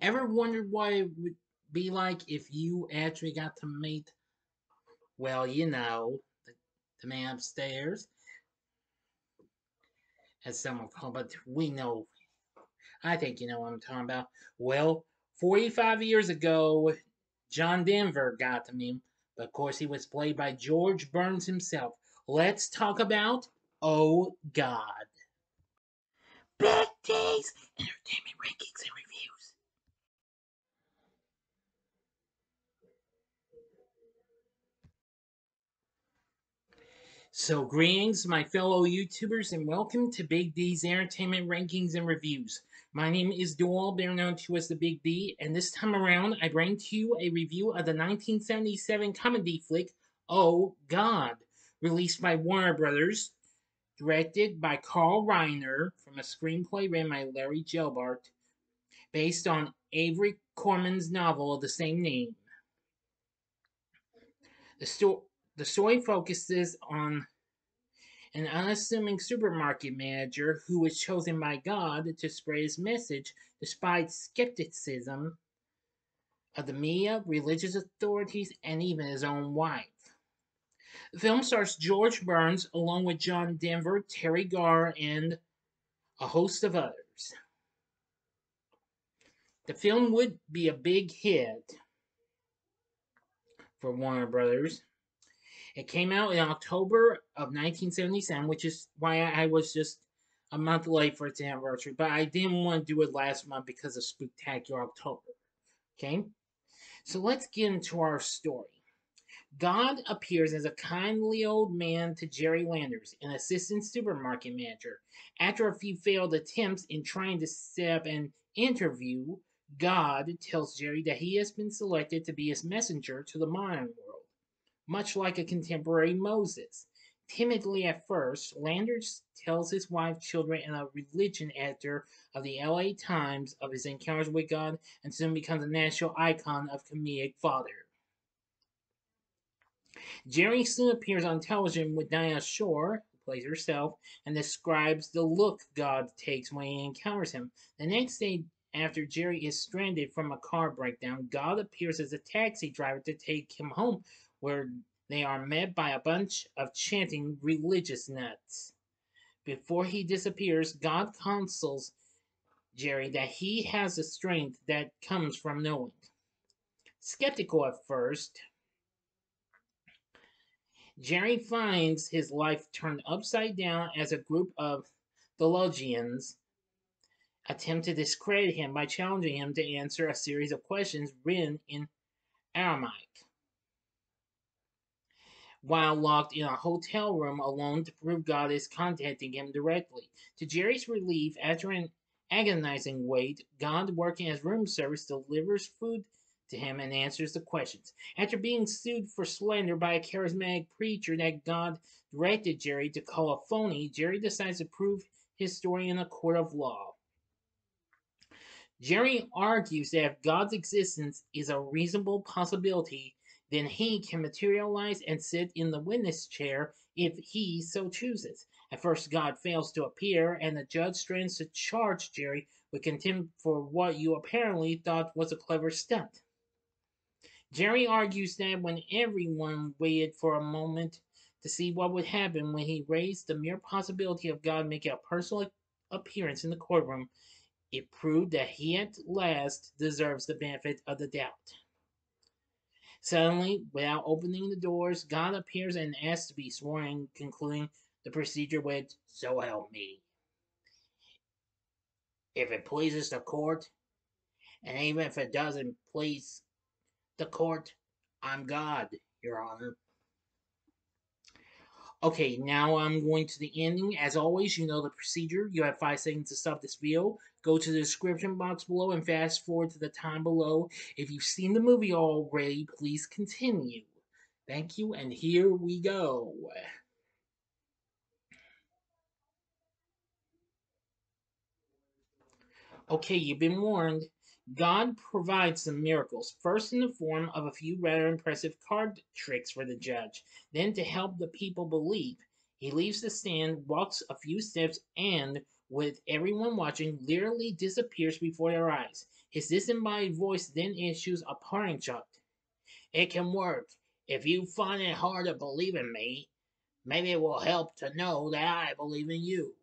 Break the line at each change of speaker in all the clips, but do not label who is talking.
Ever wondered what it would be like if you actually got to meet, well, the man upstairs, as someone called, but we know, I think you know what I'm talking about. Well, 45 years ago, John Denver got to meet him, but of course he was played by George Burns himself. Let's talk about Oh God. Big D's Entertainment Rankings and Reviews. So, greetings, my fellow YouTubers, and welcome to Big D's Entertainment Rankings and Reviews. My name is Doyle, better known to as the Big D, and this time around I bring to you a review of the 1977 comedy flick Oh God, released by Warner Brothers, directed by Carl Reiner, from a screenplay written by Larry Gelbart, based on Avery Corman's novel of the same name. The, sto- the story focuses on an unassuming supermarket manager who was chosen by God to spread his message despite skepticism of the media, religious authorities, and even his own wife. The film stars George Burns along with John Denver, Teri Garr, and a host of others. The film would be a big hit for Warner Brothers. It came out in October of 1977, which is why I was just a month late for its anniversary, but I didn't want to do it last month because of Spooktacular October. Okay? So let's get into our story. God appears as a kindly old man to Jerry Landers, an assistant supermarket manager. After a few failed attempts in trying to set up an interview, God tells Jerry that he has been selected to be his messenger to the modern world, much like a contemporary Moses. Timidly at first, Landers tells his wife, children, and a religion editor of the LA Times of his encounters with God and soon becomes a national icon of comedic fodder. Jerry soon appears on television with Dinah Shore, who plays herself, and describes the look God takes when he encounters him. The next day, after Jerry is stranded from a car breakdown, God appears as a taxi driver to take him home, where they are met by a bunch of chanting religious nuts. Before he disappears, God counsels Jerry that he has the strength that comes from knowing. Skeptical at first, Jerry finds his life turned upside down as a group of theologians attempt to discredit him by challenging him to answer a series of questions written in Aramaic, while locked in a hotel room alone to prove God is contacting him directly. To Jerry's relief, after an agonizing wait, God, working as room service, delivers food to him and answers the questions. After being sued for slander by a charismatic preacher that God directed Jerry to call a phony, Jerry decides to prove his story in a court of law. Jerry argues that if God's existence is a reasonable possibility, then he can materialize and sit in the witness chair if he so chooses. At first, God fails to appear, and the judge threatens to charge Jerry with contempt for what you apparently thought was a clever stunt. Jerry argues that when everyone waited for a moment to see what would happen when he raised the mere possibility of God making a personal appearance in the courtroom, it proved that he at last deserves the benefit of the doubt. Suddenly, without opening the doors, God appears and asks to be sworn, concluding the procedure with, "So help me. If it pleases the court, and even if it doesn't please the court, I'm God, Your Honor." Okay, now I'm going to the ending. As always, you know the procedure. You have 5 seconds to stop this video. Go to the description box below and fast forward to the time below. If you've seen the movie already, please continue. Thank you, and here we go. Okay, you've been warned. God provides some miracles, first in the form of a few rather impressive card tricks for the judge. Then, to help the people believe, he leaves the stand, walks a few steps, and, with everyone watching, literally disappears before their eyes. His disembodied voice then issues a parting shot. It can work. If you find it hard to believe in me, maybe it will help to know that I believe in you.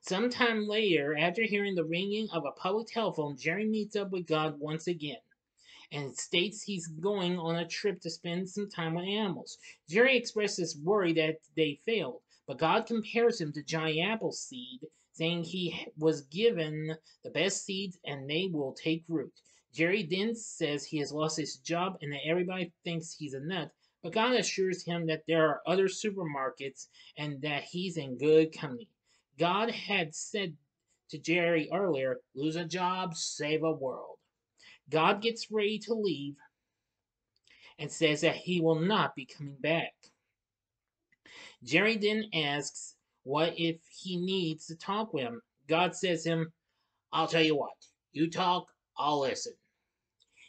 Sometime later, after hearing the ringing of a public telephone, Jerry meets up with God once again and states he's going on a trip to spend some time with animals. Jerry expresses worry that they failed, but God compares him to Johnny Appleseed, saying he was given the best seeds and they will take root. Jerry then says he has lost his job and that everybody thinks he's a nut, but God assures him that there are other supermarkets and that he's in good company. God had said to Jerry earlier, lose a job, save a world. God gets ready to leave and says that he will not be coming back. Jerry then asks what if he needs to talk with him. God says to him, I'll tell you what, you talk, I'll listen.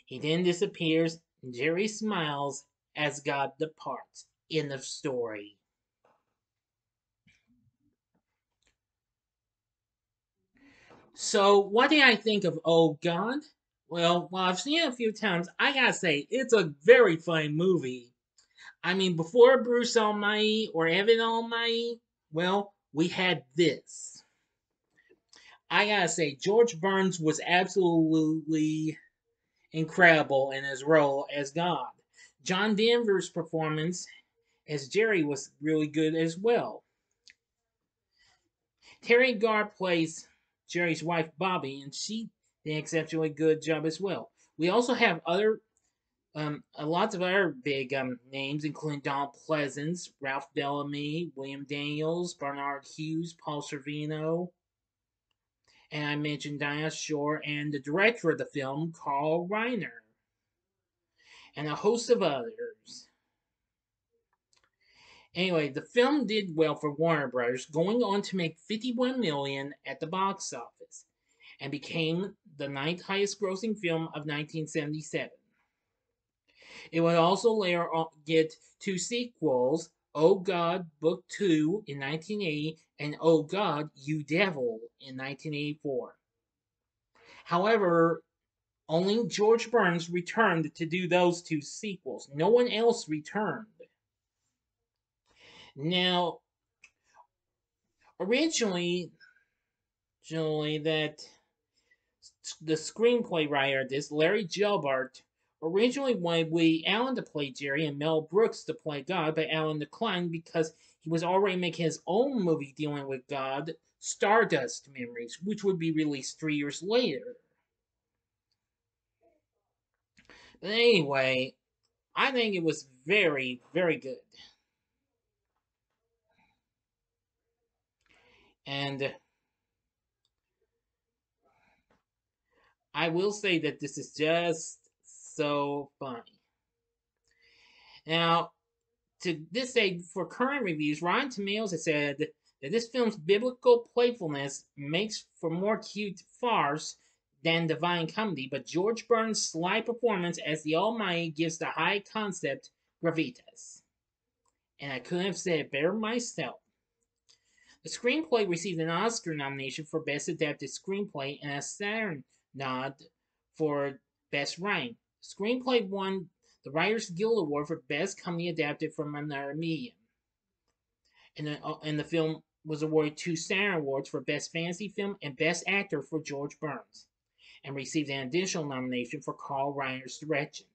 He then disappears, and Jerry smiles as God departs. End of story. So, what did I think of Oh God? Well, while I've seen it a few times, I gotta say, it's a very funny movie. I mean, before Bruce Almighty or Evan Almighty, well, we had this. I gotta say, George Burns was absolutely incredible in his role as God. John Denver's performance as Jerry was really good as well. Teri Garr plays Jerry's wife Bobby, and she did an exceptionally good job as well. We also have other lots of other big names, including Donald Pleasance, Ralph Bellamy, William Daniels, Bernard Hughes, Paul Sorvino, and I mentioned Dinah Shore, and the director of the film, Carl Reiner, and a host of others. Anyway, the film did well for Warner Brothers, going on to make 51 million at the box office, and became the ninth highest grossing film of 1977. It would also later get two sequels, Oh God, Book 2 in 1980 and Oh God, You Devil in 1984. However, only George Burns returned to do those two sequels. No one else returned. Now, originally that the screenplay writer, this Larry Gelbart, originally wanted Woody Allen to play Jerry and Mel Brooks to play God, but Allen declined because he was already making his own movie dealing with God, Stardust Memories, which would be released 3 years later. But anyway, I think it was very, very good. And I will say that this is just so funny. Now, to this day, for current reviews, Rotten Tomatoes has said that this film's biblical playfulness makes for more cute farce than divine comedy, but George Burns' sly performance as the Almighty gives the high concept gravitas. And I couldn't have said it better myself. The screenplay received an Oscar nomination for Best Adapted Screenplay and a Saturn nod for Best Writing. The screenplay won the Writers Guild Award for Best Comedy Adapted from Another Medium. And the film was awarded 2 Saturn Awards for Best Fantasy Film and Best Actor for George Burns, and received an additional nomination for Carl Reiner's direction.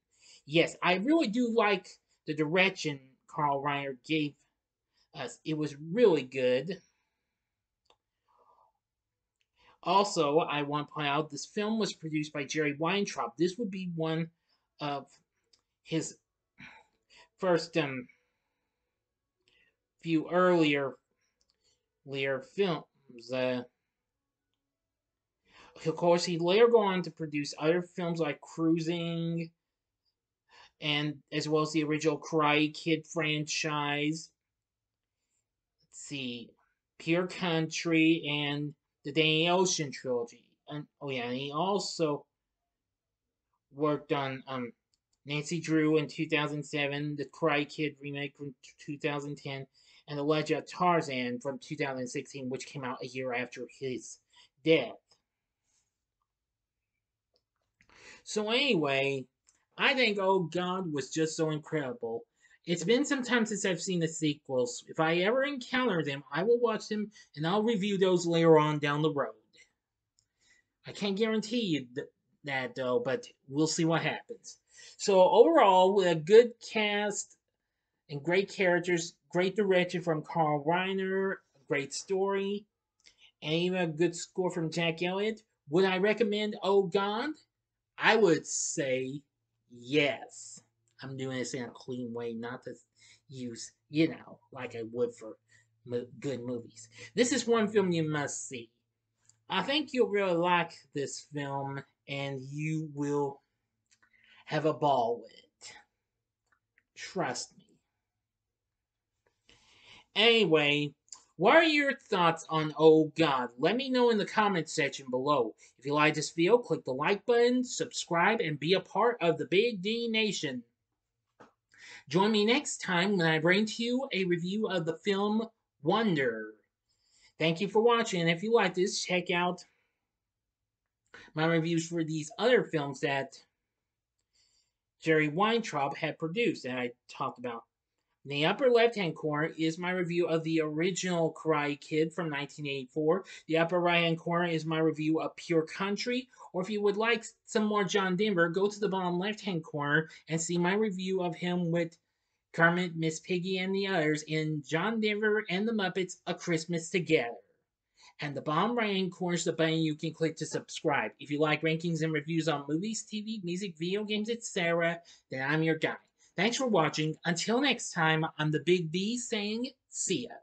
Yes, I really do like the direction Carl Reiner gave us. It was really good. Also, I want to point out this film was produced by Jerry Weintraub. This would be one of his first few earlier films. Of course, he later go on to produce other films like Cruising, and as well as the original Karate Kid franchise. Let's see, Pure Country, and the Danny Ocean trilogy. And oh yeah, and he also worked on Nancy Drew in 2007, the Karate Kid remake from 2010, and The Legend of Tarzan from 2016, which came out a year after his death. So anyway, I think Oh God was just so incredible. It's been some time since I've seen the sequels. If I ever encounter them, I will watch them and I'll review those later on down the road. I can't guarantee you that though, but we'll see what happens. So overall, with a good cast and great characters, great direction from Carl Reiner, great story, and even a good score from Jack Elliott, would I recommend Oh God? I would say yes. I'm doing this in a clean way, not to use, like I would for good movies. This is one film you must see. I think you'll really like this film and you will have a ball with it. Trust me. Anyway, what are your thoughts on Oh God? Let me know in the comments section below. If you like this video, click the like button, subscribe, and be a part of the Big D Nation. Join me next time when I bring to you a review of the film Wonder. Thank you for watching. And if you like this, check out my reviews for these other films that Jerry Weintraub had produced and I talked about. In the upper left-hand corner is my review of the original Karate Kid from 1984. The upper right-hand corner is my review of Pure Country. Or if you would like some more John Denver, go to the bottom left-hand corner and see my review of him with Kermit, Miss Piggy, and the others in John Denver and the Muppets A Christmas Together. And the bottom right hand corner is the button you can click to subscribe. If you like rankings and reviews on movies, TV, music, video games, etc., then I'm your guy. Thanks for watching. Until next time, I'm the Big D saying, see ya.